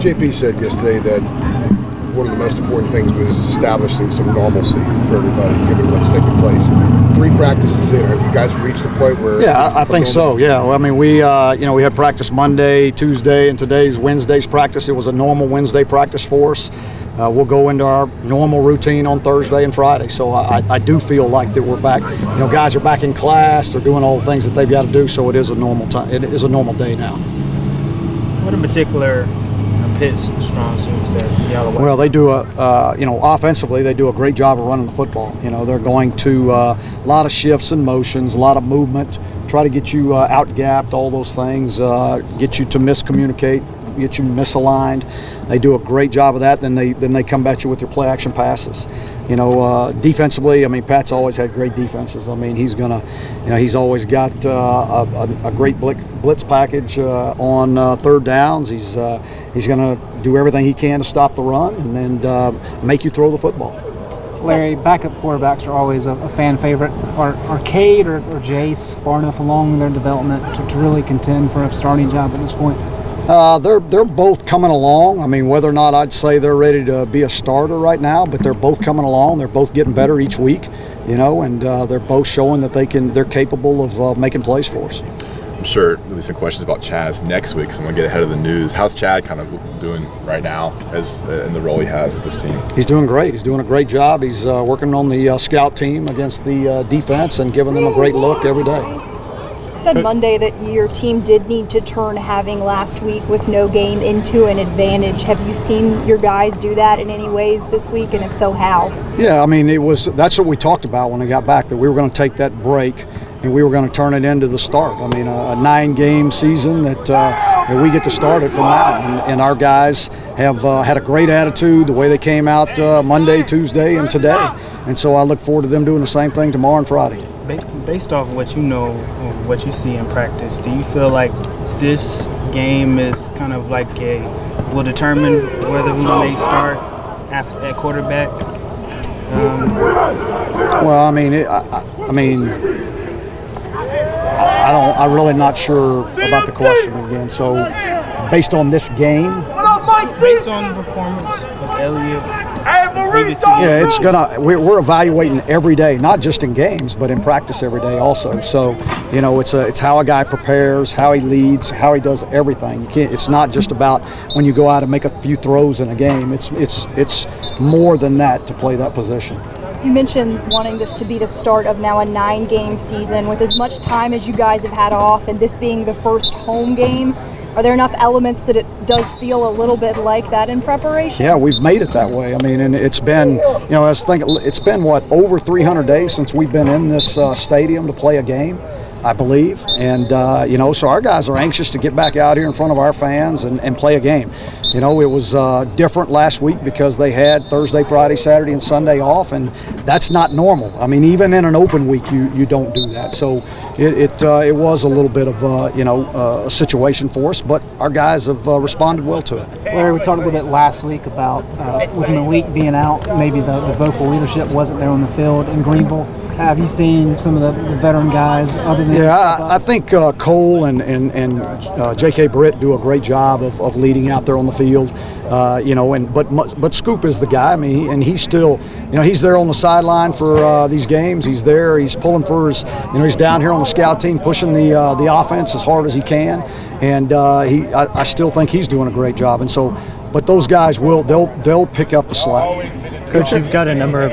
JP said yesterday that one of the most important things was establishing some normalcy for everybody, given what's taking place. 3 practices in, have you guys reached a point where? Yeah, I think so. Yeah, well, I mean, we we had practice Monday, Tuesday, and today's Wednesday's practice. It was a normal Wednesday practice for us. We'll go into our normal routine on Thursday and Friday. So I do feel like that we're back. You know, guys are back in class. They're doing all the things that they've got to do. So it is a normal time. It is a normal day now. What in particular? Pitt's strong suits that y'all are? Well, they do offensively, they do a great job of running the football. You know, they're going to a lot of shifts and motions, a lot of movement, try to get you out-gapped, all those things, get you to miscommunicate, get you misaligned. They do a great job of that. Then they come at you with your play-action passes. You know, defensively, I mean, Pat's always had great defenses. I mean, he's gonna, you know, he's always got a great blitz package on 3rd downs. He's gonna do everything he can to stop the run and then make you throw the football. Larry, backup quarterbacks are always a fan favorite. Are Cade or Jace far enough along in their development to really contend for a starting job at this point? They're both coming along. I mean, whether or not I'd say they're ready to be a starter right now, but they're both coming along. They're both getting better each week, you know, and they're both showing that they're capable of making plays for us. I'm sure there'll be some questions about Chaz next week, so I'm going to get ahead of the news. How's Chad kind of doing right now as in the role he has with this team? He's doing great. He's doing a great job. He's working on the scout team against the defense and giving them a great look every day. You said Monday that your team did need to turn having last week with no game into an advantage. Have you seen your guys do that in any ways this week, and if so, how? Yeah, I mean, that's what we talked about when we got back, that we were going to take that break and we were going to turn it into the start. I mean, a 9-game season that we get to start it from now. And our guys have had a great attitude, the way they came out Monday, Tuesday, and today. And so I look forward to them doing the same thing tomorrow and Friday. Based off of what you know, what you see in practice, do you feel like this game is kind of like will determine whether who may start at quarterback? Well, I mean, I'm really not sure about the question again. So, based on this game, based on the performance of Elliott, yeah, we're evaluating every day, not just in games, but in practice every day also. So, you know, it's how a guy prepares, how he leads, how he does everything. You can't. It's not just about when you go out and make a few throws in a game. It's more than that to play that position. You mentioned wanting this to be the start of now a 9-game season. With as much time as you guys have had off and this being the first home game, are there enough elements that it does feel a little bit like that in preparation? Yeah, we've made it that way. I mean, and it's been, you know, I was thinking, it's been, what, over 300 days since we've been in this stadium to play a game, I believe. And, you know, so our guys are anxious to get back out here in front of our fans and play a game. You know, it was different last week because they had Thursday, Friday, Saturday, and Sunday off, and that's not normal. I mean, even in an open week, you don't do that. So it was a little bit of, a situation for us, but our guys have responded well to it. Larry, we talked a little bit last week about with Malik being out, maybe the vocal leadership wasn't there on the field in Greenville. Have you seen some of the veteran guys other than? Yeah, I think Cole and J.K. Britt do a great job of leading out there on the field. You know, but Scoop is the guy. I mean, and he's still, you know, he's there on the sideline for these games. He's there. He's pulling for his, you know, he's down here on the scout team pushing the offense as hard as he can. And I still think he's doing a great job. And so, but those guys they'll pick up the slack. Coach, you've got a number of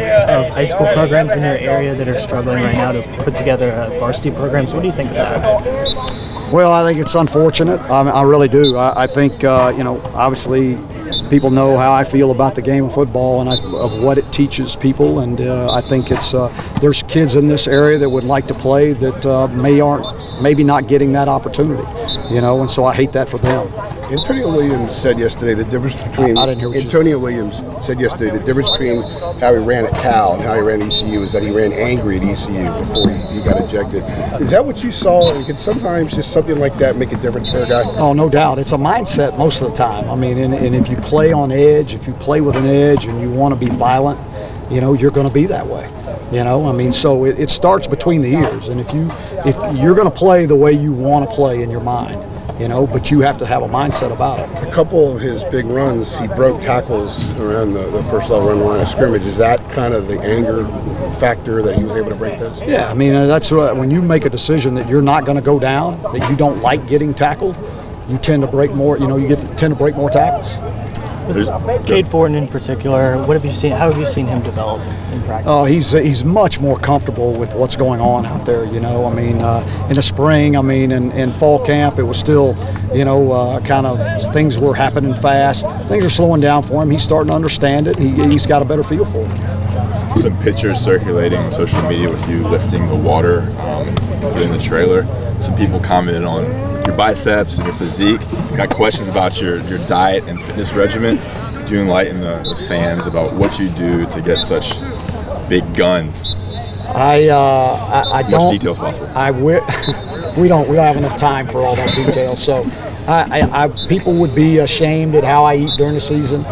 high school programs in your area that are struggling right now to put together varsity programs. What do you think of that? Well, I think it's unfortunate. I really do. I think, you know, obviously people know how I feel about the game of football and of what it teaches people. And I think there's kids in this area that would like to play that maybe not getting that opportunity, you know, and so I hate that for them. Antonio Williams said yesterday the difference between Antonio Williams said yesterday the difference between how he ran at Cal and how he ran at ECU is that he ran angry at ECU before he got ejected. Is that what you saw? And can sometimes just something like that make a difference for a guy? Oh, no doubt. It's a mindset most of the time. I mean, and if you play on edge, if you play with an edge and you want to be violent, you know, you're going to be that way. You know, I mean, so it starts between the ears. And if you're going to play the way you want to play in your mind, you know, but you have to have a mindset about it. A couple of his big runs, he broke tackles around the first level run line of scrimmage. Is that kind of the anger factor that he was able to break those? Yeah, I mean, that's when you make a decision that you're not going to go down, that you don't like getting tackled, you tend to break more, you know, tend to break more tackles. Cade Fortin in particular, what have you seen? How have you seen him develop in practice? Oh, he's much more comfortable with what's going on out there. You know, I mean, in the spring, I mean, in fall camp, it was still, you know, kind of things were happening fast. Things are slowing down for him. He's starting to understand it. He's got a better feel for it. Some pictures circulating on social media with you lifting the water, put in the trailer. Some people commented on your biceps and your physique. Got questions about your diet and fitness regimen. Do you enlighten the fans about what you do to get such big guns? I as don't. much detail as possible. We don't have enough time for all those details. So people would be ashamed at how I eat during the season,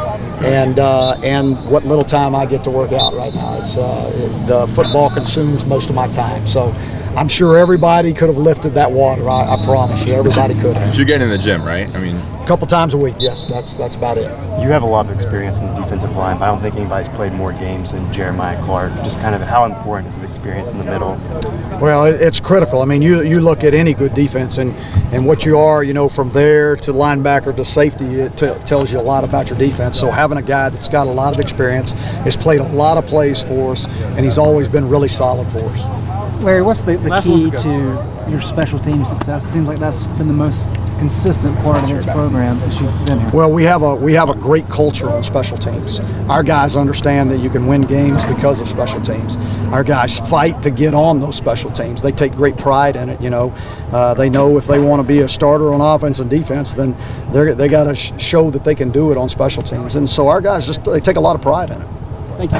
and what little time I get to work out right now. It's the football consumes most of my time. So I'm sure everybody could have lifted that water. I promise you, everybody could have. But you're getting in the gym, right? I mean, a couple times a week. Yes, that's about it. You have a lot of experience in the defensive line, but I don't think anybody's played more games than Jeremiah Clark. Just kind of how important is his experience in the middle? Well, it's critical. I mean, you look at any good defense and what you are, you know, from there to linebacker to safety, it tells you a lot about your defense. So having a guy that's got a lot of experience, has played a lot of plays for us, and he's always been really solid for us. Larry, what's the key to your special team success? It seems like that's been the most consistent part of this program since you've been here. Well, we have a great culture on special teams. Our guys understand that you can win games because of special teams. Our guys fight to get on those special teams. They take great pride in it. You know, they know if they want to be a starter on offense and defense, then they got to show that they can do it on special teams. And so our guys they take a lot of pride in it. Thank you.